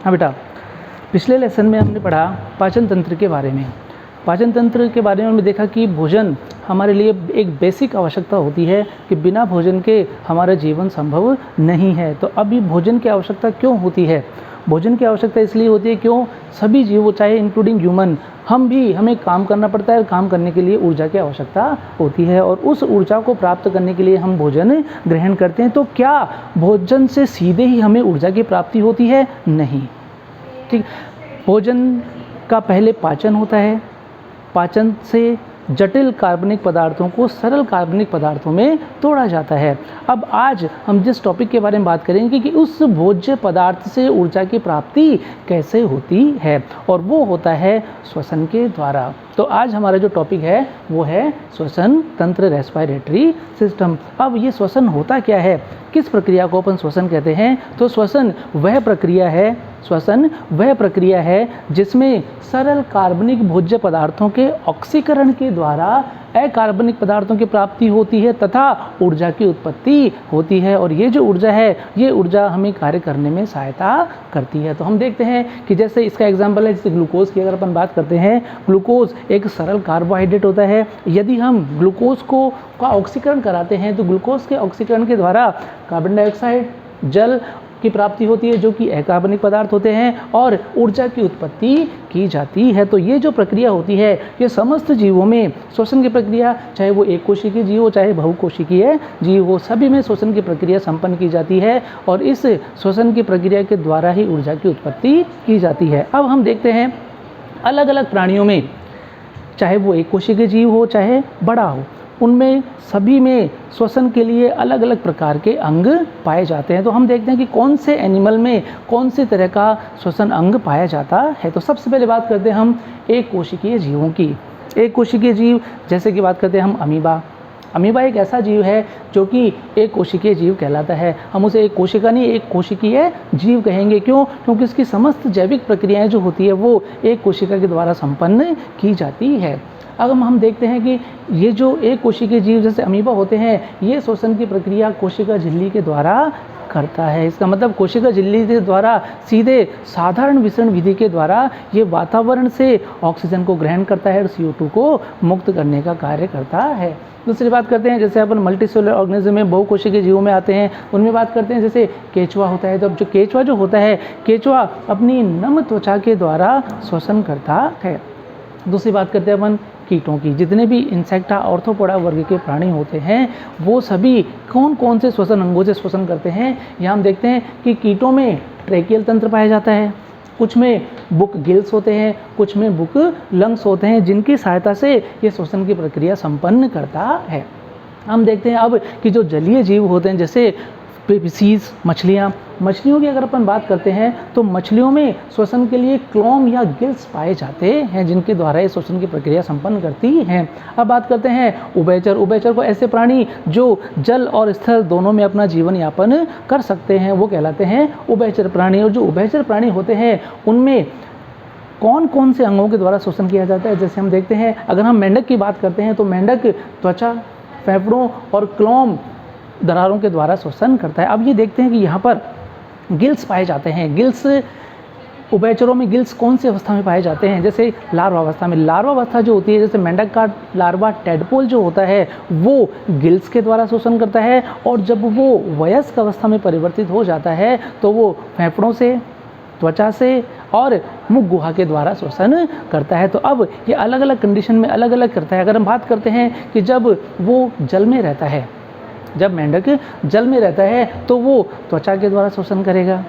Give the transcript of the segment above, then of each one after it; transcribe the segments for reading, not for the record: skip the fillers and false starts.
हाँ बेटा, पिछले लेसन में हमने पढ़ा पाचन तंत्र के बारे में। पाचन तंत्र के बारे में हमने देखा कि भोजन हमारे लिए एक बेसिक आवश्यकता होती है, कि बिना भोजन के हमारा जीवन संभव नहीं है। तो अब ये भोजन की आवश्यकता क्यों होती है? भोजन की आवश्यकता इसलिए होती है क्यों, सभी जीव चाहे इंक्लूडिंग ह्यूमन, हमें काम करना पड़ता है। काम करने के लिए ऊर्जा की आवश्यकता होती है और उस ऊर्जा को प्राप्त करने के लिए हम भोजन ग्रहण करते हैं। तो क्या भोजन से सीधे ही हमें ऊर्जा की प्राप्ति होती है? नहीं। ठीक, भोजन का पहले पाचन होता है। पाचन से जटिल कार्बनिक पदार्थों को सरल कार्बनिक पदार्थों में तोड़ा जाता है। अब आज हम जिस टॉपिक के बारे में बात करेंगे कि उस भोज्य पदार्थ से ऊर्जा की प्राप्ति कैसे होती है, और वो होता है श्वसन के द्वारा। तो आज हमारा जो टॉपिक है वो है श्वसन तंत्र, रेस्पिरेटरी सिस्टम। अब ये श्वसन होता क्या है, किस प्रक्रिया को अपन श्वसन कहते हैं? तो श्वसन वह प्रक्रिया है जिसमें सरल कार्बनिक भोज्य पदार्थों के ऑक्सीकरण के द्वारा अकार्बनिक पदार्थों की प्राप्ति होती है तथा ऊर्जा की उत्पत्ति होती है। और ये जो ऊर्जा है, ये ऊर्जा हमें कार्य करने में सहायता करती है। तो हम देखते हैं कि जैसे इसका एग्जाम्पल है, जैसे ग्लूकोज की अगर अपन बात करते हैं, ग्लूकोज एक सरल कार्बोहाइड्रेट होता है। यदि हम ग्लूकोज का ऑक्सीकरण कराते हैं तो ग्लूकोज के ऑक्सीकरण के द्वारा कार्बन डाइऑक्साइड, जल की प्राप्ति होती है, जो कि अकार्बनिक पदार्थ होते हैं, और ऊर्जा की उत्पत्ति की जाती है। तो ये जो प्रक्रिया होती है, ये समस्त जीवों में श्वसन की प्रक्रिया, चाहे वो एक कोशिकीय जीव हो चाहे बहुकोशिकीय जीव हो, सभी में श्वसन की प्रक्रिया संपन्न की जाती है और इस श्वसन की प्रक्रिया के द्वारा ही ऊर्जा की उत्पत्ति की जाती है। अब हम देखते हैं अलग अलग प्राणियों में, चाहे वो एक कोशिकीय जीव हो चाहे बड़ा हो, उनमें सभी में श्वसन के लिए अलग अलग प्रकार के अंग पाए जाते हैं। तो हम देखते हैं कि कौन से एनिमल में कौन से तरह का श्वसन अंग पाया जाता है। तो सबसे पहले बात करते हैं हम एक कोशिकीय जीवों की। एक कोशिकीय जीव जैसे कि बात करते हैं हम अमीबा। अमीबा एक ऐसा जीव है जो कि एक कोशिकीय जीव कहलाता है। हम उसे एक कोशिका नहीं, एक कोशिकीय जीव कहेंगे। क्यों? क्योंकि इसकी समस्त जैविक प्रक्रियाएं जो होती है वो एक कोशिका के द्वारा संपन्न की जाती है। अब हम देखते हैं कि ये जो एक कोशिकीय जीव जैसे अमीबा होते हैं, ये श्वसन की प्रक्रिया कोशिका झिल्ली के द्वारा करता है। इसका मतलब कोशिका झिल्ली के द्वारा सीधे साधारण विसरण विधि के द्वारा ये वातावरण से ऑक्सीजन को ग्रहण करता है और CO2 को मुक्त करने का कार्य करता है। दूसरी बात करते हैं, जैसे अपन मल्टीसेलुलर ऑर्गेनिज्म में बहुकोशिकीय जीवों में आते हैं, उनमें बात करते हैं जैसे केंचुआ होता है। तो अब जो केंचुआ जो होता है, केंचुआ अपनी नम त्वचा के द्वारा श्वसन करता है। दूसरी बात करते हैं अपन कीटों की। जितने भी इंसेक्टा ऑर्थोपोडा वर्ग के प्राणी होते हैं वो सभी कौन कौन से श्वसन अंगों से श्वसन करते हैं। यहाँ हम देखते हैं कि कीटों में ट्रेकियल तंत्र पाया जाता है, कुछ में बुक गिल्स होते हैं, कुछ में बुक लंग्स होते हैं, जिनकी सहायता से ये श्वसन की प्रक्रिया संपन्न करता है। हम देखते हैं अब कि जो जलीय जीव होते हैं जैसे फिशीज, मछलियों की अगर अपन बात करते हैं तो मछलियों में श्वसन के लिए क्लोम या गिल्स पाए जाते हैं, जिनके द्वारा ये श्वसन की प्रक्रिया संपन्न करती हैं। अब बात करते हैं उभयचर को ऐसे प्राणी जो जल और स्थल दोनों में अपना जीवन यापन कर सकते हैं, वो कहलाते हैं उभयचर प्राणी। और जो उभयचर प्राणी होते हैं उनमें कौन कौन से अंगों के द्वारा श्वसन किया जाता है, जैसे हम देखते हैं अगर हम मेंढक की बात करते हैं तो मेंढक त्वचा, फेफड़ों और क्लोम दरारों के द्वारा श्वसन करता है। अब ये देखते हैं कि यहाँ पर गिल्स पाए जाते हैं। गिल्स उभयचरों में गिल्स कौन सी अवस्था में पाए जाते हैं? जैसे लार्वा अवस्था में। लार्वा अवस्था जो होती है, जैसे मेंढक का लार्वा टेडपोल जो होता है वो गिल्स के द्वारा श्वसन करता है, और जब वो वयस्क अवस्था में परिवर्तित हो जाता है तो वो फेफड़ों से, त्वचा से और मुख गुहा के द्वारा श्वसन करता है। तो अब ये अलग अलग कंडीशन में अलग अलग करता है। अगर हम बात करते हैं कि जब वो जल में रहता है, जब मेंढक जल में रहता है तो वो त्वचा के द्वारा श्वसन करेगा।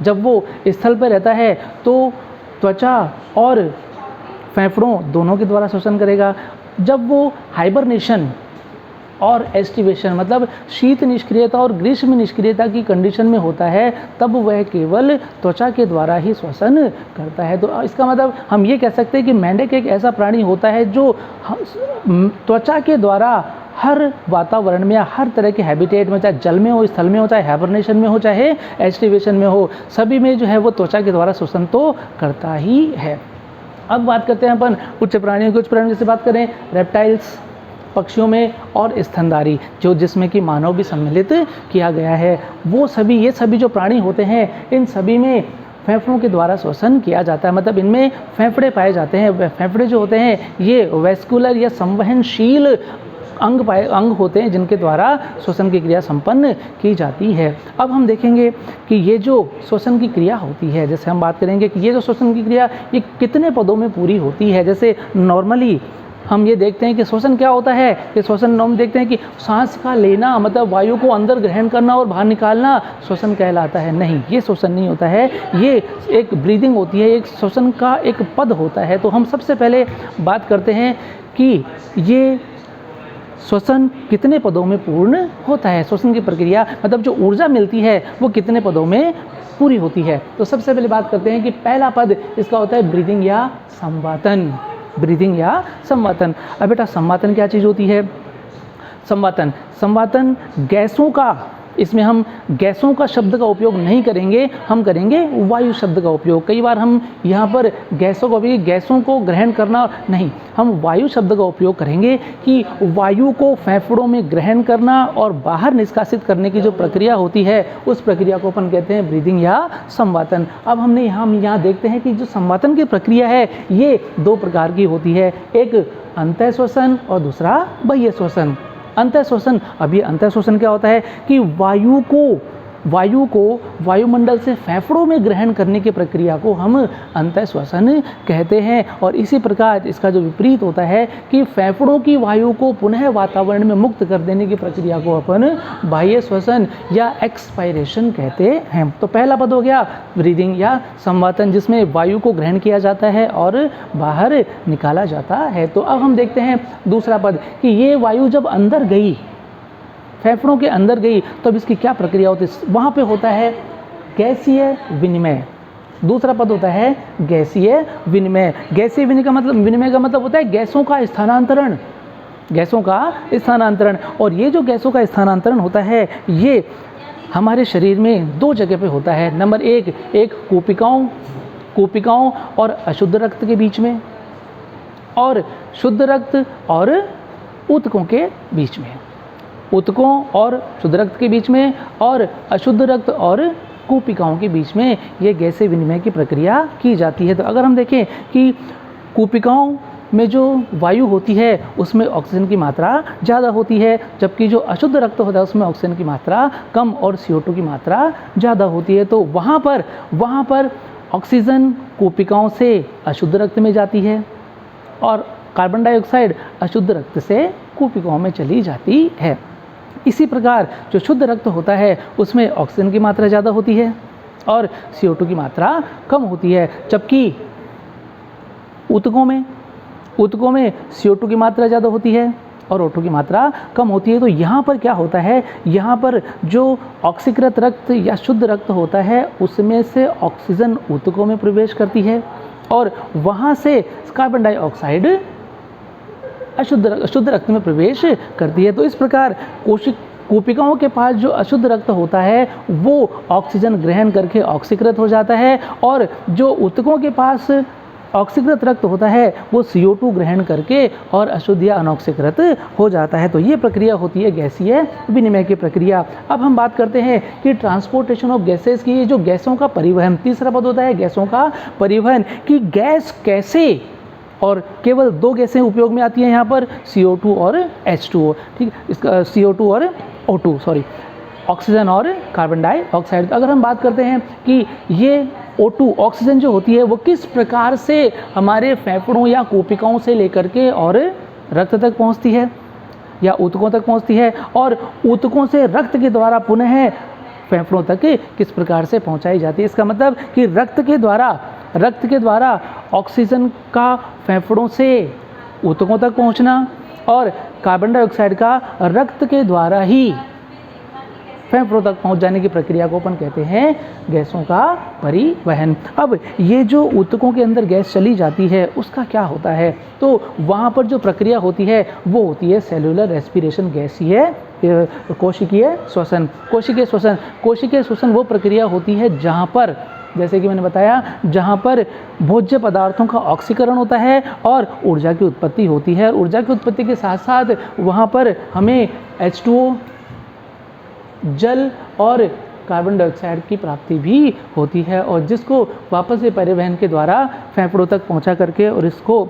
जब वो स्थल पर रहता है तो त्वचा और फेफड़ों दोनों के द्वारा श्वसन करेगा। जब वो हाइबरनेशन और एस्टिवेशन मतलब शीत निष्क्रियता और ग्रीष्म निष्क्रियता की कंडीशन में होता है, तब वह केवल त्वचा के द्वारा ही श्वसन करता है। तो इसका मतलब हम ये कह सकते हैं कि मेंढक एक ऐसा प्राणी होता है जो त्वचा के द्वारा हर वातावरण में या हर तरह के हैबिटेट में, चाहे जल में हो, स्थल में हो, चाहे हाइबरनेशन में हो, चाहे एस्टिवेशन में हो, सभी में जो है वो त्वचा के द्वारा श्वसन तो करता ही है। अब बात करते हैं अपन उच्च प्राणियों की। उच्च प्राणियों जैसे बात करें रेप्टाइल्स, पक्षियों में, और स्तनधारी जो जिसमें कि मानव भी सम्मिलित किया गया है, वो सभी ये सभी जो प्राणी होते हैं इन सभी में फेफड़ों के द्वारा श्वसन किया जाता है। मतलब इनमें फेफड़े पाए जाते हैं। फेफड़े जो होते हैं ये वैस्कुलर या संवहनशील अंग होते हैं जिनके द्वारा श्वसन की क्रिया संपन्न की जाती है। अब हम देखेंगे कि ये जो श्वसन की क्रिया होती है, जैसे हम बात करेंगे कि ये जो श्वसन की क्रिया ये कितने पदों में पूरी होती है। जैसे नॉर्मली हम ये देखते हैं कि श्वसन क्या होता है, कि श्वसन हम देखते हैं कि सांस का लेना, मतलब वायु को अंदर ग्रहण करना और बाहर निकालना श्वसन कहलाता है। नहीं, ये श्वसन नहीं होता है, ये एक ब्रीदिंग होती है, एक श्वसन का एक पद होता है। तो हम सबसे पहले बात करते हैं कि ये श्वसन कितने पदों में पूर्ण होता है। श्वसन की प्रक्रिया मतलब जो ऊर्जा मिलती है वो कितने पदों में पूरी होती है। तो सबसे पहले बात करते हैं कि पहला पद इसका होता है ब्रीदिंग या संवातन। ब्रीदिंग या संवातन। अब बेटा संवातन क्या चीज़ होती है? संवातन गैसों का, इसमें हम गैसों का शब्द का उपयोग नहीं करेंगे, हम करेंगे वायु शब्द का उपयोग। कई बार हम यहाँ पर गैसों को ग्रहण करना नहीं, हम वायु शब्द का उपयोग करेंगे कि वायु को फेफड़ों में ग्रहण करना और बाहर निष्कासित करने की जो प्रक्रिया होती है उस प्रक्रिया को अपन कहते हैं ब्रीदिंग या संवातन। अब हम यहाँ देखते हैं कि जो संवातन की प्रक्रिया है ये दो प्रकार की होती है, एक अंतः श्वसन और दूसरा बाह्य श्वसन। अंतः श्वसन, अब ये अंतः श्वसन क्या होता है कि वायु को वायुमंडल से फेफड़ों में ग्रहण करने की प्रक्रिया को हम अंतः श्वसन कहते हैं। और इसी प्रकार इसका जो विपरीत होता है कि फेफड़ों की वायु को पुनः वातावरण में मुक्त कर देने की प्रक्रिया को अपन बाह्य श्वसन या एक्सपायरेशन कहते हैं। तो पहला पद हो गया ब्रीदिंग या संवातन, जिसमें वायु को ग्रहण किया जाता है और बाहर निकाला जाता है। तो अब हम देखते हैं दूसरा पद कि ये वायु जब अंदर गई, फेफड़ों के अंदर गई, तो अब इसकी क्या प्रक्रिया होती है? वहाँ पे होता है गैसीय विनिमय। दूसरा पद होता है गैसीय विनिमय। गैसीय विनिमय का मतलब होता है गैसों का स्थानांतरण, गैसों का स्थानांतरण। और ये जो गैसों का स्थानांतरण होता है ये हमारे शरीर में दो जगह पे होता है। नंबर एक कोशिकाओं और अशुद्ध रक्त के बीच में, और शुद्ध रक्त और ऊतकों के बीच में। ऊतकों और शुद्ध रक्त के बीच में और अशुद्ध रक्त और कोशिकाओं के बीच में ये गैसीय विनिमय की प्रक्रिया की जाती है। तो अगर हम देखें कि कोशिकाओं में जो वायु होती है उसमें ऑक्सीजन की मात्रा ज़्यादा होती है, जबकि जो अशुद्ध रक्त होता है उसमें ऑक्सीजन की मात्रा कम और CO2 की मात्रा ज़्यादा होती है। तो वहाँ पर ऑक्सीजन कोशिकाओं से अशुद्ध रक्त में जाती है और कार्बन डाइऑक्साइड अशुद्ध रक्त से कोशिकाओं में चली जाती है। इसी प्रकार जो शुद्ध रक्त होता है उसमें ऑक्सीजन की मात्रा ज़्यादा होती है और CO2 की मात्रा कम होती है, जबकि ऊतकों में CO2 की मात्रा ज़्यादा होती है और O2 की मात्रा कम होती है। तो यहाँ पर क्या होता है, यहाँ पर जो ऑक्सीकृत रक्त या शुद्ध रक्त होता है उसमें से ऑक्सीजन ऊतकों में प्रवेश करती है और वहाँ से कार्बन डाइऑक्साइड शुद्ध रक्त में प्रवेश करती है। तो इस प्रकार कोशिकाओं के पास जो अशुद्ध रक्त होता है वो ऑक्सीजन ग्रहण करके ऑक्सीकृत हो जाता है और जो ऊतकों के पास ऑक्सीकृत रक्त होता है वो CO2 ग्रहण करके और अशुद्ध या अनऑक्सीकृत हो जाता है। तो ये प्रक्रिया होती है गैसीय विनिमय की प्रक्रिया। अब हम बात करते हैं कि ट्रांसपोर्टेशन ऑफ गैसेस की, जो गैसों का परिवहन। तीसरा पद होता है गैसों का परिवहन, कि गैस कैसे, और केवल दो गैसें उपयोग में आती हैं यहाँ पर, CO2 और H2O। ठीक, इसका CO2 और O2 ऑक्सीजन और कार्बन डाइऑक्साइड। अगर हम बात करते हैं कि ये O2 ऑक्सीजन जो होती है वो किस प्रकार से हमारे फेफड़ों या कोशिकाओं से लेकर के और रक्त तक पहुँचती है या ऊतकों तक पहुँचती है, और ऊतकों से रक्त के द्वारा पुनः फेफड़ों तक किस प्रकार से पहुँचाई जाती है। इसका मतलब कि रक्त के द्वारा ऑक्सीजन का फेफड़ों से ऊतकों तक पहुंचना और कार्बन डाइऑक्साइड का रक्त के द्वारा ही फेफड़ों तक पहुंच जाने की प्रक्रिया को अपन कहते हैं गैसों का परिवहन। अब ये जो ऊतकों के अंदर गैस चली जाती है उसका क्या होता है, तो वहाँ पर जो प्रक्रिया होती है वो होती है सेलुलर रेस्पिरेशन, गैसीय कोशिकीय श्वसन। कोशिकीय श्वसन वो प्रक्रिया होती है जहाँ पर, जैसे कि मैंने बताया, जहाँ पर भोज्य पदार्थों का ऑक्सीकरण होता है और ऊर्जा की उत्पत्ति होती है। और ऊर्जा की उत्पत्ति के साथ साथ वहाँ पर हमें H2O, जल और कार्बन डाइऑक्साइड की प्राप्ति भी होती है और जिसको वापस से परिवहन के द्वारा फेफड़ों तक पहुंचा करके और इसको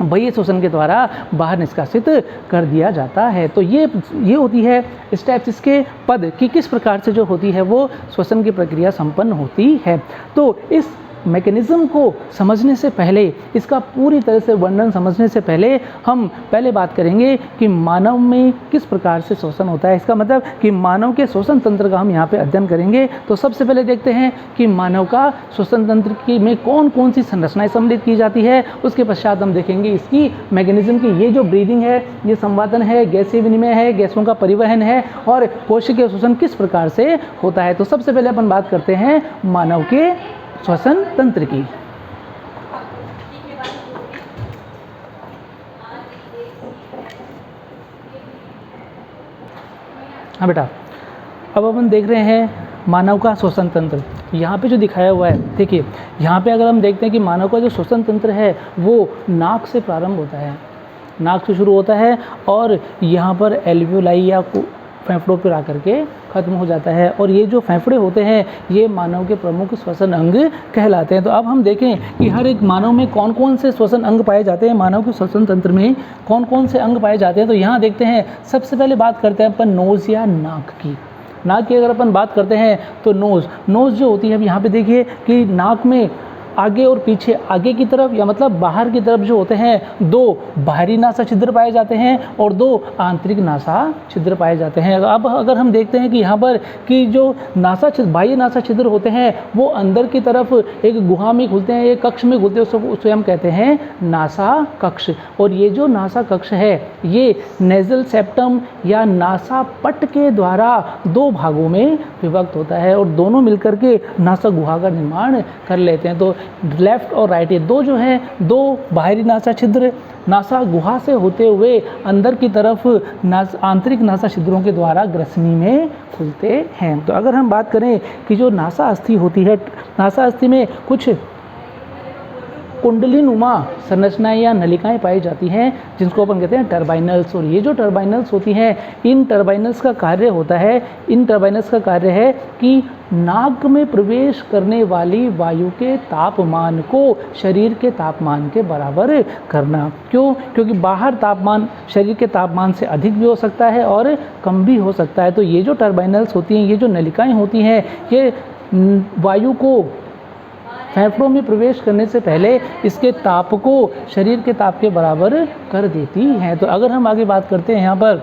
बाह्य श्वसन के द्वारा बाहर निष्कासित कर दिया जाता है। तो ये होती है स्टेप्स, इसके पद कि किस प्रकार से जो होती है वो श्वसन की प्रक्रिया संपन्न होती है। तो इस मैकेनिज़्म को समझने से पहले, इसका पूरी तरह से वर्णन समझने से पहले हम पहले बात करेंगे कि मानव में किस प्रकार से श्वसन होता है। इसका मतलब कि मानव के श्वसन तंत्र का हम यहाँ पे अध्ययन करेंगे। तो सबसे पहले देखते हैं कि मानव का श्वसन तंत्र की में कौन कौन सी संरचनाएं सम्मिलित की जाती है। उसके पश्चात हम देखेंगे इसकी मैकेनिज़्म की, ये जो ब्रीदिंग है, ये संवादन है, गैसीय विनिमय है, गैसों का परिवहन है और कोशिकीय श्वसन किस प्रकार से होता है। तो सबसे पहले अपन बात करते हैं मानव के श्वसन तंत्र की। हाँ बेटा, अब अपन देख रहे हैं मानव का श्वसन तंत्र। यहाँ पे जो दिखाया हुआ है, देखिए यहाँ पे अगर हम देखते हैं कि मानव का जो श्वसन तंत्र है वो नाक से प्रारंभ होता है, नाक से शुरू होता है और यहाँ पर एल्वियोलाई या फेफड़ों पर आकर के खत्म हो जाता है। और ये जो फेफड़े होते हैं ये मानव के प्रमुख श्वसन अंग कहलाते हैं। तो अब हम देखें कि हर एक मानव में कौन कौन से श्वसन अंग पाए जाते हैं, मानव के श्वसन तंत्र में कौन कौन से अंग पाए जाते हैं। तो यहाँ देखते हैं, सबसे पहले बात करते हैं अपन नोज़ या नाक की। नाक की अगर अपन बात करते हैं तो नोज़ जो होती है, अब यहाँ पे देखिए कि नाक में आगे और पीछे, आगे की तरफ या मतलब बाहर की तरफ जो होते हैं 2 बाहरी नासा छिद्र पाए जाते हैं और 2 आंतरिक नासा छिद्र पाए जाते हैं। अब अगर हम देखते हैं कि यहाँ पर कि जो बाह्य नासा छिद्र होते हैं वो अंदर की तरफ एक गुहा में खुलते हैं, एक कक्ष में खुलते हैं, उसे हम कहते हैं नासा कक्ष। और ये जो नासा कक्ष है ये नेजल सेप्टम या नासा पट के द्वारा 2 भागों में विभक्त होता है और दोनों मिलकर के नासा गुहा का निर्माण कर लेते हैं। तो लेफ्ट और राइट, ये 2 जो हैं 2 बाहरी नासा छिद्र नासा गुहा से होते हुए अंदर की तरफ आंतरिक नासा छिद्रों के द्वारा ग्रसनी में खुलते हैं। तो अगर हम बात करें कि जो नासा अस्थि होती है, नासा अस्थि में कुछ कुंडली नुमा संरचनाएं या नलिकाएं पाई जाती हैं जिनको अपन कहते हैं टर्बाइनल्स। और ये जो टर्बाइनल्स होती हैं, इन टर्बाइनल्स का कार्य है कि नाक में प्रवेश करने वाली वायु के तापमान को शरीर के तापमान के बराबर करना। क्यों? क्योंकि बाहर तापमान शरीर के तापमान से अधिक भी हो सकता है और कम भी हो सकता है। तो ये जो टर्बाइनल्स होती हैं, ये जो नलिकाएं होती हैं, ये वायु को फेफड़ों में प्रवेश करने से पहले इसके ताप को शरीर के ताप के बराबर कर देती हैं। तो अगर हम आगे बात करते हैं यहाँ पर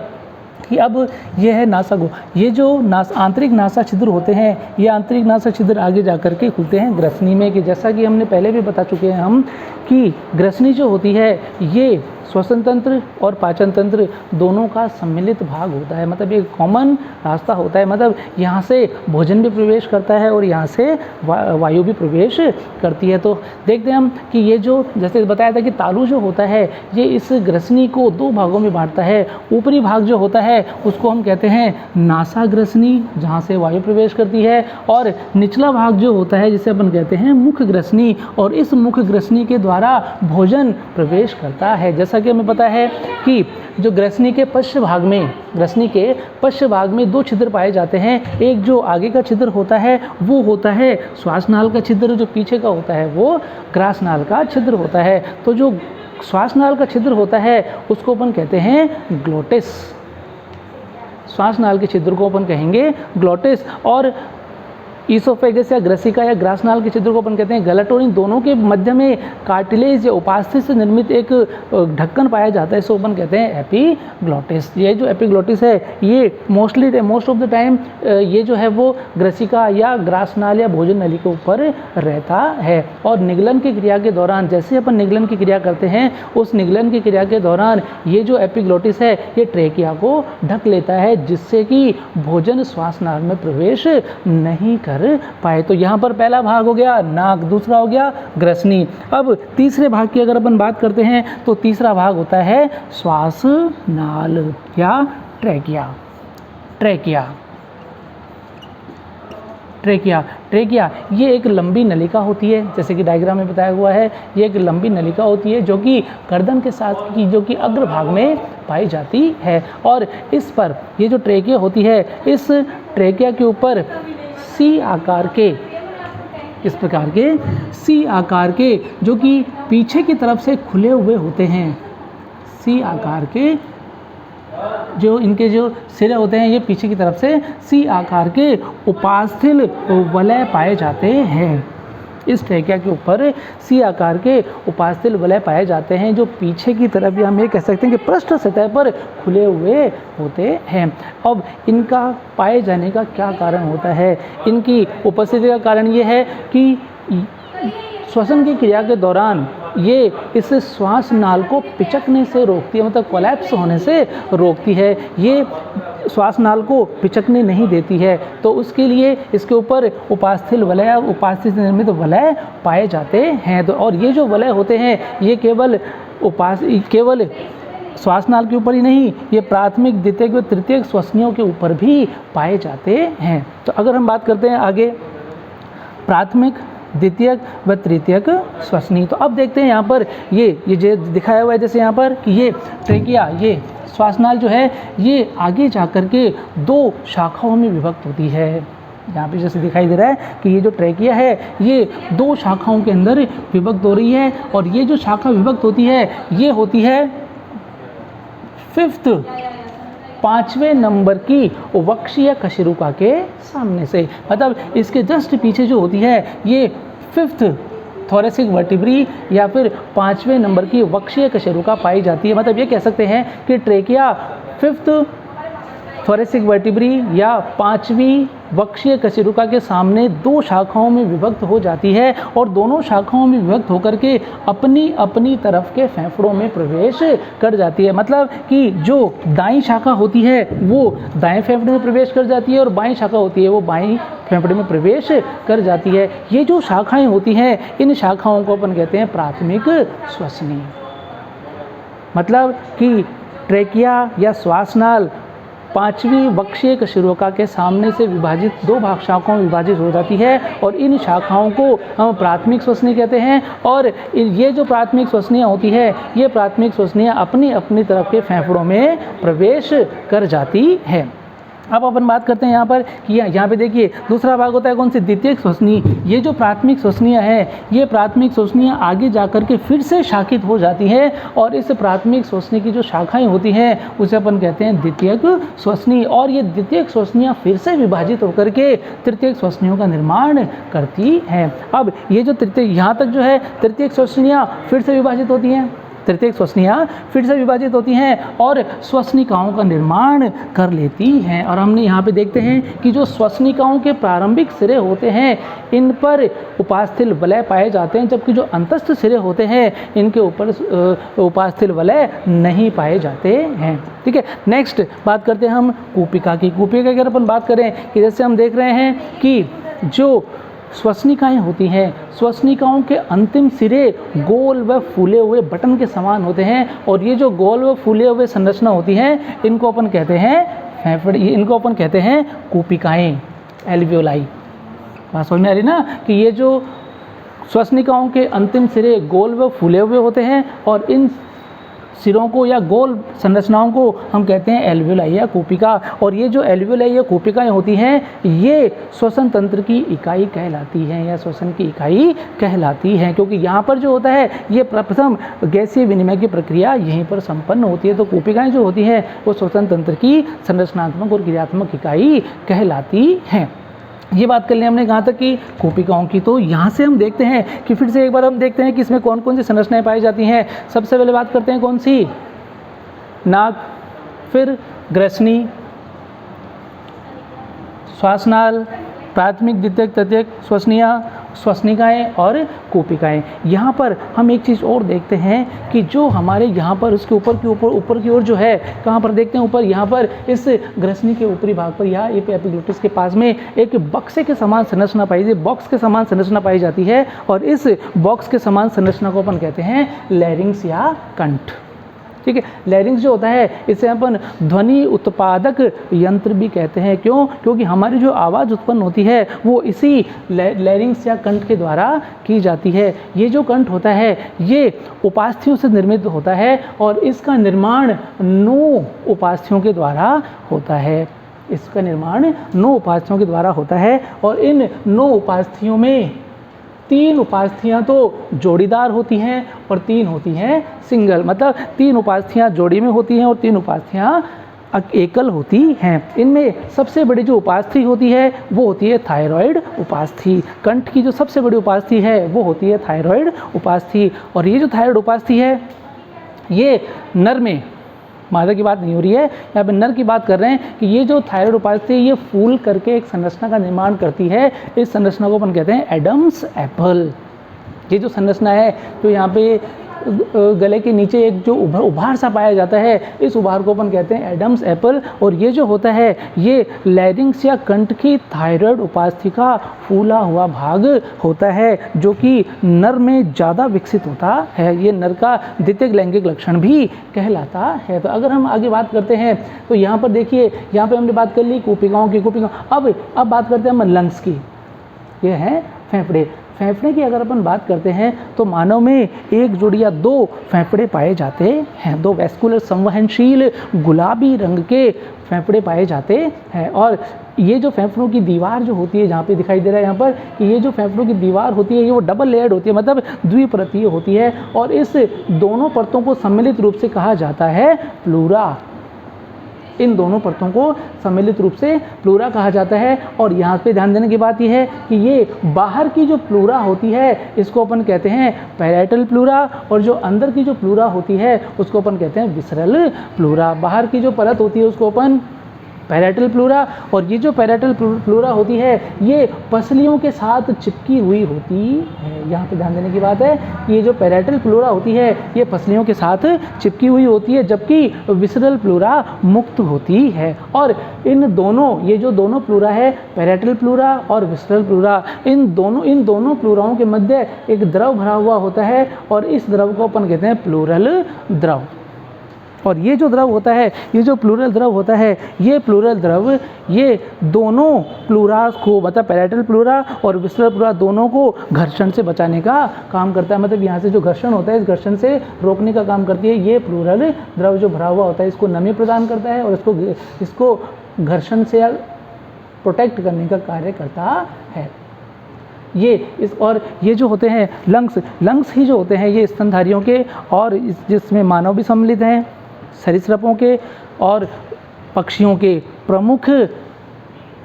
कि अब ये है नासा गुहा, ये जो आंतरिक नासा छिद्र होते हैं, ये आंतरिक नासा छिद्र आगे जाकर के खुलते हैं ग्रसनी में। कि जैसा कि हमने पहले भी बता चुके हैं हम कि ग्रसनी जो होती है ये श्वसन तंत्र और पाचन तंत्र दोनों का सम्मिलित भाग होता है, मतलब एक कॉमन रास्ता होता है। मतलब यहाँ से भोजन भी प्रवेश करता है और यहाँ से वायु भी प्रवेश करती है। तो देखते हैं हम कि ये जो जैसे बताया था कि तालु जो होता है ये इस ग्रसनी को 2 भागों में बांटता है। ऊपरी भाग जो होता है उसको हम कहते हैं नासा ग्रसनी, जहाँ से वायु प्रवेश करती है, और निचला भाग जो होता है जिसे अपन कहते हैं मुख ग्रसनी, और इस मुख ग्रसनी के द्वारा भोजन प्रवेश करता है। जैसा कि हमें पता है कि जो ग्रसनी के पश्च भाग में 2 छिद्र पाए जाते हैं। एक जो आगे का छिद्र होता है वो होता है श्वासनाल का छिद्र, जो पीछे का होता है वो ग्रासनाल का छिद्र होता है। तो जो श्वासनाल का छिद्र होता है उसको अपन कहते हैं ग्लोटिस, श्वासनाल के छिद्र को अपन कहेंगे ग्लोटिस। और ईसोफेगस या ग्रसिका या ग्रासनाल के छिद्र को अपन कहते हैं गलट। और इन दोनों के मध्य में कार्टिलेज या उपास्थि से निर्मित एक ढक्कन पाया जाता है, इसको अपन कहते हैं एपिग्लोटिस। ये जो एपिग्लोटिस है ये मोस्ट ऑफ द टाइम ये जो है वो ग्रसिका या ग्रासनाल या भोजन नली के ऊपर रहता है। और निगलन की क्रिया के दौरान, जैसे अपन निगलन की क्रिया करते हैं, उस निगलन की क्रिया के दौरान ये जो एपिग्लोटिस है ये ट्रेकिया को ढक लेता है, जिससे कि भोजन श्वासनाल में प्रवेश नहीं कर पाए। तो यहाँ पर पहला भाग हो गया नाक, दूसरा हो गया ग्रसनी। अब तीसरे भाग की अगर अपन बात करते हैं तो तीसरा भाग होता है श्वासनाल या ट्रेकिया ये एक लंबी नलिका होती है, जैसे कि डायग्राम में बताया हुआ है। ये एक लंबी नलिका होती है जो कि गर्दन के साथ की जो कि अग्रभाग में पाई जाती है। और इस पर ये जो ट्रेकिया होती है, इस ट्रेकिया के ऊपर सी आकार के, इस प्रकार के सी आकार के जो कि पीछे की तरफ से खुले हुए होते हैं, सी आकार के जो इनके जो सिरे होते हैं ये पीछे की तरफ से सी आकार के उपास्थि वलय पाए जाते हैं। इस ट्रेकिया के ऊपर सी आकार के उपास्थि वलय पाए जाते हैं जो पीछे की तरफ भी हम ये कह सकते हैं कि पृष्ठ सतह पर खुले हुए होते हैं। अब इनका पाए जाने का क्या कारण होता है? इनकी उपस्थिति का कारण ये है कि श्वसन की क्रिया के दौरान ये इस श्वास नाल को पिचकने से रोकती है, मतलब कोलैप्स होने से रोकती है। ये श्वास नाल को पिचकने नहीं देती है, तो उसके लिए इसके ऊपर उपास्थि वलय, उपास्थि से निर्मित वलय पाए जाते हैं। तो और ये जो वलय होते हैं ये केवल श्वास नाल के ऊपर ही नहीं, ये प्राथमिक, द्वितीयक व तृतीयक श्वसनियों के ऊपर भी पाए जाते हैं। तो अगर हम बात करते हैं आगे प्राथमिक, द्वितीयक व तृतीयक श्वसनी, तो अब देखते हैं यहाँ पर ये जो दिखाया हुआ है जैसे यहाँ पर कि ये ट्रेकिया, ये श्वासनाल जो है ये आगे जाकर के दो शाखाओं में विभक्त होती है। यहाँ पे जैसे दिखाई दे रहा है कि ये जो ट्रेकिया है ये दो शाखाओं के अंदर विभक्त हो रही है, और ये जो शाखा विभक्त होती है ये होती है 5वें नंबर की वक्षीय कशेरुका के सामने से, मतलब इसके जस्ट पीछे जो होती है ये 5th थोरेसिक वर्टिब्री या फिर 5वें नंबर की वक्षीय कशेरुका पाई जाती है। मतलब ये कह सकते हैं कि ट्रेकिया 5th थोरेसिक वर्टिब्री या 5वीं वक्षीय कशेरुका के सामने दो शाखाओं में विभक्त हो जाती है, और दोनों शाखाओं में विभक्त होकर के अपनी अपनी तरफ के फेफड़ों में प्रवेश कर जाती है। मतलब कि जो दाईं शाखा होती है वो दाएं फेफड़े में प्रवेश कर जाती है, और बाईं शाखा होती है वो बाईं फेफड़े में प्रवेश कर जाती है। ये जो शाखाएं होती हैं इन शाखाओं को अपन कहते हैं प्राथमिक श्वसनी। मतलब कि ट्रेकिया या श्वासनाल 5वीं वक्षीय कशेरुका के सामने से विभाजित दो भाग शाखाओं में विभाजित हो जाती है, और इन शाखाओं को हम प्राथमिक श्वसनी कहते हैं। और ये जो प्राथमिक श्वसनियाँ होती है ये प्राथमिक श्वसनियाँ अपनी अपनी तरफ के फेफड़ों में प्रवेश कर जाती है। अब अपन बात करते हैं यहाँ पर कि यहाँ पे देखिए दूसरा भाग होता है कौन सी? द्वितीयक श्वसनी। ये जो प्राथमिक श्वसनियाँ हैं ये प्राथमिक श्वसनियाँ आगे जाकर के फिर से शाखित हो जाती हैं, और इस प्राथमिक श्वसनी की जो शाखाएं होती हैं उसे अपन कहते हैं द्वितीयक श्वसनी। और ये द्वितीयक श्वसनियाँ फिर से विभाजित होकर के तृतीयक श्वसनियों का निर्माण करती हैं। अब ये जो तृतीय यहाँ तक जो है तृतीयक श्वसनियाँ फिर से विभाजित होती हैं, तृतीयक श्वसनियाँ फिर से विभाजित होती हैं और श्वसनिकाओं का निर्माण कर लेती हैं। और हमने यहाँ पे देखते हैं कि जो श्वसनिकाओं के प्रारंभिक सिरे होते हैं इन पर उपास्थि वलय पाए जाते हैं, जबकि जो अंतस्थ सिरे होते हैं इनके ऊपर उपास्थि वलय नहीं पाए जाते हैं। ठीक है, नेक्स्ट बात करते हैं हम कूपिका की। कूपिका की अगर अपन बात करें कि जैसे हम देख रहे हैं कि जो श्वसनिकाएँ होती हैं, श्वसनिकाओं के अंतिम सिरे गोल व फूले हुए बटन के समान होते हैं, और ये जो गोल व फूले हुए संरचना होती हैं इनको अपन कहते हैं फेफड़े, इनको अपन कहते हैं कूपिकाएँ, एल्वियोलाई। बात समझ में आ रही ना कि ये जो श्वसनिकाओं के अंतिम सिरे गोल व फूले हुए होते हैं और इन सिरों को या गोल संरचनाओं को हम कहते हैं एल्वियोलाई या कूपिका। और ये जो एल्वियोलाई या कूपिकाएँ होती हैं ये श्वसन तंत्र की इकाई कहलाती हैं या श्वसन की इकाई कहलाती हैं, क्योंकि यहाँ पर जो होता है ये प्रथम गैसीय विनिमय की प्रक्रिया यहीं पर संपन्न होती है। तो कूपिकाएँ जो होती हैं वो श्वसन तंत्र की संरचनात्मक और क्रियात्मक इकाई कहलाती हैं। ये बात कर लें हमने कहाँ तक कि कूपिकाओं की। तो यहाँ से हम देखते हैं कि फिर से एक बार हम देखते हैं कि इसमें कौन कौन सी संरचनाएं पाई जाती हैं। सबसे पहले बात करते हैं कौन सी? नाक, फिर ग्रसनी, श्वासनाल, प्राथमिक, द्वितीयक, तृतीयक श्वसनियाँ, श्वसनिकाएँ और कूपिकाएँ। यहाँ पर हम एक चीज़ और देखते हैं कि जो हमारे यहाँ पर उसके ऊपर की ओर जो है, कहाँ पर देखते हैं ऊपर, यहाँ पर इस ग्रसनी के ऊपरी भाग पर या एपिग्लोटिस के पास में एक बक्से के समान संरचना पाई जाती है, बॉक्स के समान संरचना पाई जाती है, और इस बॉक्स के समान संरचना को अपन कहते हैं लैरिंक्स या कंठ। ठीक है, लैरिंक्स जो होता है इसे अपन ध्वनि उत्पादक यंत्र भी कहते हैं। क्यों? क्योंकि हमारी जो आवाज़ उत्पन्न होती है वो इसी लैरिंक्स या कंठ के द्वारा की जाती है। ये जो कंठ होता है ये उपास्थियों से निर्मित होता है और इसका निर्माण 9 उपास्थियों के द्वारा होता है। इसका निर्माण 9 उपास्थियों के द्वारा होता है और इन 9 उपास्थियों में 3 उपास्थियाँ तो जोड़ीदार होती हैं और 3 होती हैं सिंगल, मतलब 3 उपास्थियाँ जोड़ी में होती हैं और 3 उपास्थियाँ एकल होती हैं। इनमें सबसे बड़ी जो उपास्थि होती है वो होती है थायराइड उपास्थि। कंठ की जो सबसे बड़ी उपास्थि है वो होती है थायराइड उपास्थि। और ये जो थायराइड उपास्थि है ये नर में, मादा की बात नहीं हो रही है, यहाँ पे नर की बात कर रहे हैं कि ये जो थायराइड उपास्थि है ये फूल करके एक संरचना का निर्माण करती है। इस संरचना को अपन कहते हैं एडम्स एप्पल। ये जो संरचना है जो यहाँ पे गले के नीचे एक जो उभार सा पाया जाता है, इस उभार को अपन कहते हैं एडम्स एप्पल। और ये जो होता है ये लैरिंक्स या कंठ की थायराइड उपास्थि का फूला हुआ भाग होता है जो कि नर में ज़्यादा विकसित होता है। ये नर का द्वितीयक लैंगिक लक्षण भी कहलाता है। तो अगर हम आगे बात करते हैं तो यहाँ पर देखिए, यहाँ पे हमने बात कर ली कूपिकाओं की। अब बात करते हैं हम लंग्स की। ये है फेफड़े। फेफड़े की अगर अपन बात करते हैं तो मानव में 1 जोड़ी या 2 फेफड़े पाए जाते हैं। 2 वैस्कुलर संवहनशील गुलाबी रंग के फेफड़े पाए जाते हैं। और ये जो फेफड़ों की दीवार जो होती है, जहाँ पे दिखाई दे रहा है यहाँ पर कि ये जो फेफड़ों की दीवार होती है ये वो डबल लेयर्ड होती है, मतलब द्विपरतीय होती है। और इस दोनों परतों को सम्मिलित रूप से कहा जाता है प्लूरा। इन दोनों परतों को सम्मिलित रूप से प्लूरा कहा जाता है। और यहाँ पे ध्यान देने की बात यह है कि ये बाहर की जो प्लूरा होती है इसको अपन कहते हैं पैराइटल प्लूरा, और जो अंदर की जो प्लूरा होती है उसको अपन कहते हैं विसरल प्लूरा। बाहर की जो परत होती है उसको अपन पैराइटल प्लूरा, और ये जो पैराइटल प्लूरा होती है ये पसलियों के साथ चिपकी हुई होती है। यहाँ पे ध्यान देने की बात है कि ये जो पैराइटल प्लूरा होती है ये पसलियों के साथ चिपकी हुई होती है, जबकि विसरल प्लूरा मुक्त होती है। और इन दोनों, ये जो दोनों प्लूरा है पैराइटल प्लूरा और विसरल प्लूरा, इन दोनों प्लूराओं के मध्य एक द्रव भरा हुआ होता है और इस द्रव को अपन कहते हैं प्लूरल द्रव। और ये जो द्रव होता है, ये जो प्लूरल द्रव होता है, ये प्लूरल द्रव ये दोनों प्लूरा को, मतलब पैराइटल प्लूरा और विसरल प्लूरा दोनों को घर्षण से बचाने का काम करता है। मतलब यहाँ से जो घर्षण होता है इस घर्षण से रोकने का काम करती है। ये प्लूरल द्रव जो भरा हुआ होता है इसको नमी प्रदान करता है और इसको घर्षण से प्रोटेक्ट करने का कार्य करता है। और ये जो होते हैं लंग्स ही जो होते हैं ये स्तनधारियों के और जिसमें मानव भी सम्मिलित हैं, सरीसृपों के और पक्षियों के प्रमुख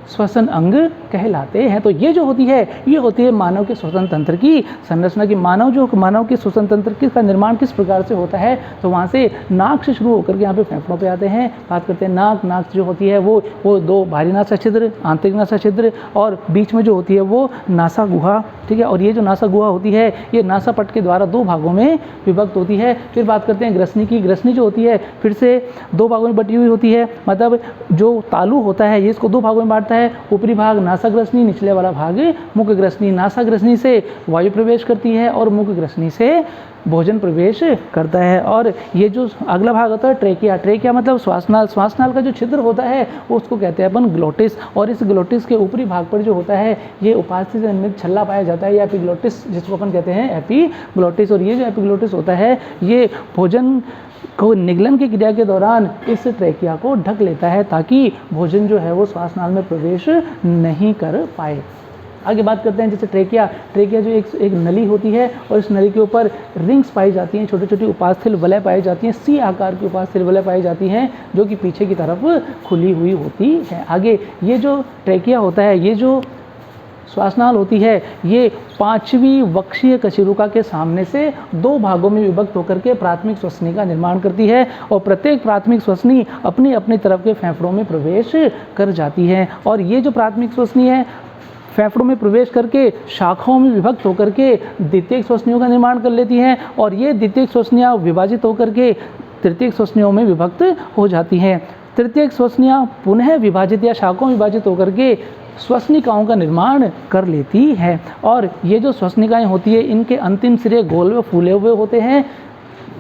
श्वसन अंग कहलाते हैं। तो ये जो होती है मानव के श्वसन तंत्र की संरचना की। मानव के श्वसन तंत्र का निर्माण किस प्रकार से होता है, तो वहाँ से नाक से शुरू होकर के यहाँ पे फेफड़ों पे आते हैं। बात करते हैं नाक जो होती है वो 2 बाहरी नासा छिद्र, आंतरिक नासा छिद्र, और बीच में जो होती है वो नासा गुहा। ठीक है, और ये जो नासा गुहा होती है ये नासा पट के द्वारा 2 भागों में विभक्त होती है। फिर बात करते हैं ग्रसनी की। ग्रसनी जो होती है फिर से 2 भागों में बटी हुई होती है, मतलब जो तालु होता है ये इसको 2 भागों में बांटता है। ऊपरी भाग नासा ग्रसनी, निचले वाला भाग मुख ग्रसनी। नासा ग्रसनी से वायु प्रवेश करती है और मुख ग्रसनी से भोजन प्रवेश करता है। और ये जो अगला भाग होता है ट्रेकिया मतलब श्वासनाल का जो छिद्र होता है वो उसको कहते हैं अपन ग्लोटिस। और इस ग्लोटिस के ऊपरी भाग पर जो होता है ये उपास्थि से निर्मित छल्ला पाया जाता है, या एपिग्लोटिस जिसको अपन कहते हैं एपिग्लोटिस। और ये जो एपिग्लोटिस होता है ये भोजन को निगलन की क्रिया के दौरान इस ट्रेकिया को ढक लेता है ताकि भोजन जो है वो श्वासनाल में प्रवेश नहीं कर पाए। आगे बात करते हैं जैसे ट्रेकिया जो एक नली होती है और इस नली के ऊपर रिंग्स पाई जाती हैं, छोटी छोटी उपास्थल वलय पाई जाती हैं, सी आकार की उपास्थल वलय पाई जाती हैं जो कि पीछे की तरफ खुली हुई होती है। आगे ये जो ट्रेकिया होता है, ये जो श्वासनाल होती है ये 5वीं वक्षीय कशेरुका के सामने से 2 भागों में विभक्त होकर के प्राथमिक श्वसनी का निर्माण करती है। और प्रत्येक प्राथमिक श्वसनी अपनी अपनी तरफ के फेफड़ों में प्रवेश कर जाती है। और ये जो प्राथमिक श्वसनी है फेफड़ों में प्रवेश करके शाखाओं में विभक्त होकर के द्वितीयक श्वसनियों का निर्माण कर लेती हैं, और ये द्वितीयक श्वसनियाँ विभाजित होकर के तृतीयक श्वसनियों में विभक्त हो जाती हैं। तृतीयक श्वसनियाँ पुनः विभाजित या शाखाओं में विभाजित होकर के श्वसनिकाओं का निर्माण कर लेती है। और ये जो श्वसनिकाएँ होती है इनके अंतिम सिरे गोल व फूले हुए होते हैं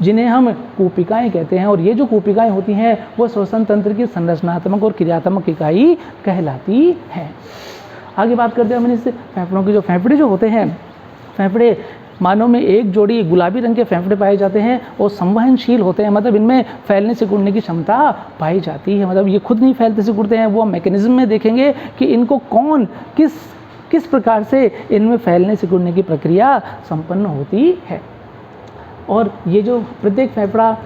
जिन्हें हम कूपिकाएँ कहते हैं। और ये जो कूपिकाएँ होती हैं वो श्वसन तंत्र की संरचनात्मक और क्रियात्मक इकाई कहलाती हैं। आगे बात करते हैं हम इस फेफड़ों के। जो फेफड़े जो होते हैं, फेफड़े मानव में एक जोड़ी गुलाबी रंग के फेफड़े पाए जाते हैं और संवहनशील होते हैं, मतलब इनमें फैलने सिकुड़ने की क्षमता पाई जाती है, मतलब ये खुद नहीं फैलते सिकुड़ते हैं। वो मैकेनिज्म में देखेंगे कि इनको कौन किस प्रकार से इनमें फैलने सिकुड़ने की प्रक्रिया संपन्न होती है। और ये जो प्रत्येक फेफड़ा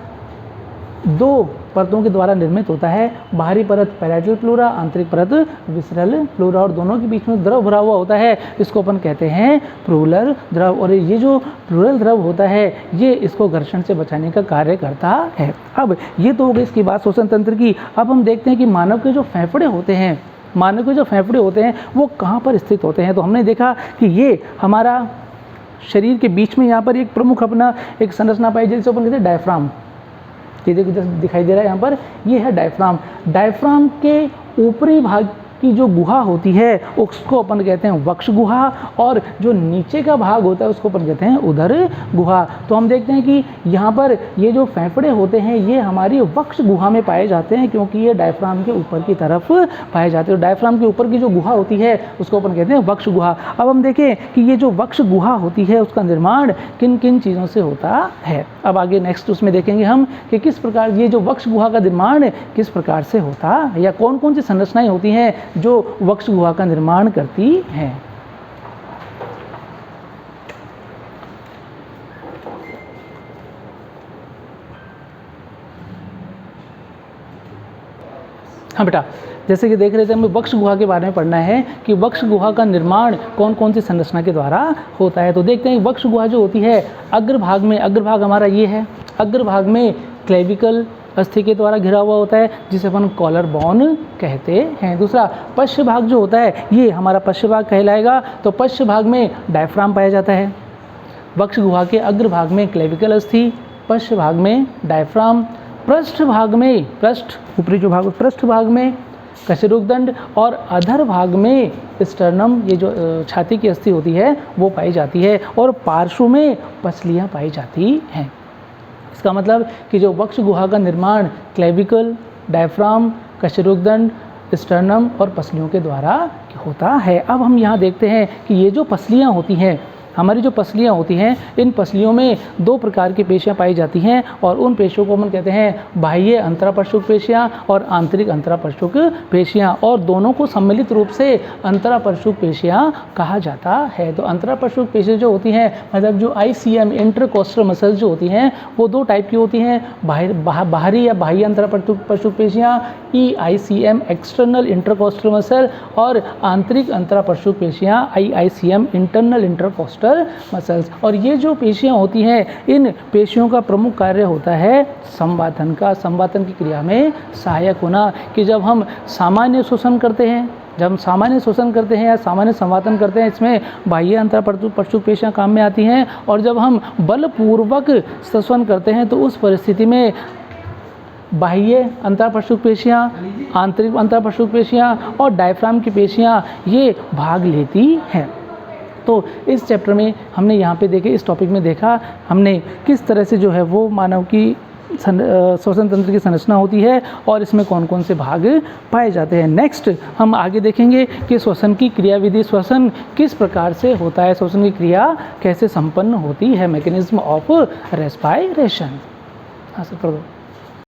2 परतों के द्वारा निर्मित होता है, बाहरी परत पैराइटल प्लूरा, आंतरिक परत विसरल प्लूरा, और दोनों के बीच में द्रव भरा हुआ होता है, इसको अपन कहते हैं प्लूरल द्रव। और ये जो प्लूरल द्रव होता है ये इसको घर्षण से बचाने का कार्य करता है। अब ये तो हो गई इसकी बात श्वसन तंत्र की। अब हम देखते हैं कि मानव के जो फेफड़े होते हैं, मानव के जो फेफड़े होते हैं वो कहाँ पर स्थित होते हैं। तो हमने देखा कि ये हमारा शरीर के बीच में यहाँ पर एक प्रमुख अपना एक संरचना पाई जिसे अपन कहते हैं डायफ्राम। ये देखो दिखाई दे रहा है यहाँ पर, ये है डायफ्राम। डायफ्राम के ऊपरी भाग की जो गुहा होती है उसको अपन कहते हैं वक्ष गुहा, और जो नीचे का भाग होता है उसको अपन कहते हैं उदर गुहा। तो हम देखते हैं कि यहाँ पर ये जो फेफड़े होते हैं ये हमारी वक्ष गुहा में पाए जाते हैं, क्योंकि ये डायफ्राम के ऊपर की तरफ पाए जाते हैं। डायफ्राम के ऊपर की जो गुहा होती है उसको अपन कहते हैं वक्ष गुहा। अब हम देखें कि ये जो वक्ष गुहा होती है उसका निर्माण किन किन चीज़ों से होता है। अब आगे नेक्स्ट उसमें देखेंगे हम कि किस प्रकार ये जो वक्ष गुहा का निर्माण किस प्रकार से होता है, या कौन कौन सी संरचनाएं होती हैं जो वक्ष गुहा का निर्माण करती हैं। हाँ बेटा, जैसे कि देख रहे थे हमें वक्ष गुहा के बारे में पढ़ना है कि वक्ष गुहा का निर्माण कौन कौन सी संरचना के द्वारा होता है। तो देखते हैं वक्ष गुहा जो होती है अग्रभाग में, अग्रभाग हमारा ये है, अग्रभाग में क्लेविकल अस्थि के द्वारा घिरा हुआ होता है जिसे अपन कॉलर बोन कहते हैं। दूसरा पश्च भाग जो होता है ये हमारा पश्च भाग कहलाएगा। तो पश्च भाग में डायफ्राम पाया जाता है। वक्ष गुहा के अग्रभाग में क्लेविकल अस्थि, पश्च भाग में डायफ्राम, पृष्ठ भाग में, पृष्ठ ऊपरी जो भाग पृष्ठ भाग में कशेरुकदंड, और अधर भाग में स्टर्नम, ये जो छाती की अस्थि होती है वो पाई जाती है, और पार्श्व में पसलियाँ पाई जाती हैं। इसका मतलब कि जो वक्ष गुहा का निर्माण क्लेविकल, डायफ्राम, कशेरुकदंड, स्टर्नम और पसलियों के द्वारा होता है। अब हम यहाँ देखते हैं कि ये जो पसलियाँ होती हैं, हमारी जो पसलियाँ होती हैं, इन पसलियों में 2 प्रकार की पेशियाँ पाई जाती हैं, और उन पेशियों को हम कहते हैं बाह्य अंतरापश्चुक पेशियाँ और आंतरिक अंतरापश्चुक पेशियाँ, और दोनों को सम्मिलित रूप से अंतरापश्चुक पेशियाँ कहा जाता है। तो अंतरापश्चुक पेशियाँ जो होती हैं, मतलब जो ICM इंटरकोस्टल मसल्स जो होती हैं वो 2 टाइप की होती हैं, बाहरी या बाह्य अंतरापश्चुक पेशियाँ EICM एक्सटर्नल इंटरकोस्टल मसल, और आंतरिक अंतरापश्चुक पेशियाँ IICM इंटरनल इंटरकोस्टल मसल्स। और ये जो पेशियाँ होती हैं इन पेशियों का प्रमुख कार्य होता है संवातन का, संवातन की क्रिया में सहायक होना। कि जब हम सामान्य श्वसन करते हैं, जब हम सामान्य श्वसन करते हैं या सामान्य संवातन करते हैं, इसमें बाह्य अंतरापश्चुक पेशियाँ काम में आती हैं, और जब हम बलपूर्वक श्वसन करते हैं तो उस परिस्थिति में बाह्य अंतरापश्चुक पेशियाँ, आंतरिक अंतरापश्चुक पेशियाँ और डायफ्राम की पेशियाँ ये भाग लेती हैं। तो इस चैप्टर में हमने यहाँ पे देखे, इस टॉपिक में देखा हमने किस तरह से जो है वो मानव की श्वसन तंत्र की संरचना होती है और इसमें कौन कौन से भाग पाए जाते हैं। नेक्स्ट हम आगे देखेंगे कि श्वसन की क्रियाविधि, श्वसन किस प्रकार से होता है, श्वसन की क्रिया कैसे संपन्न होती है, मैकेनिज्म ऑफ रेस्पायरेशन। हाँ सर, कर दो।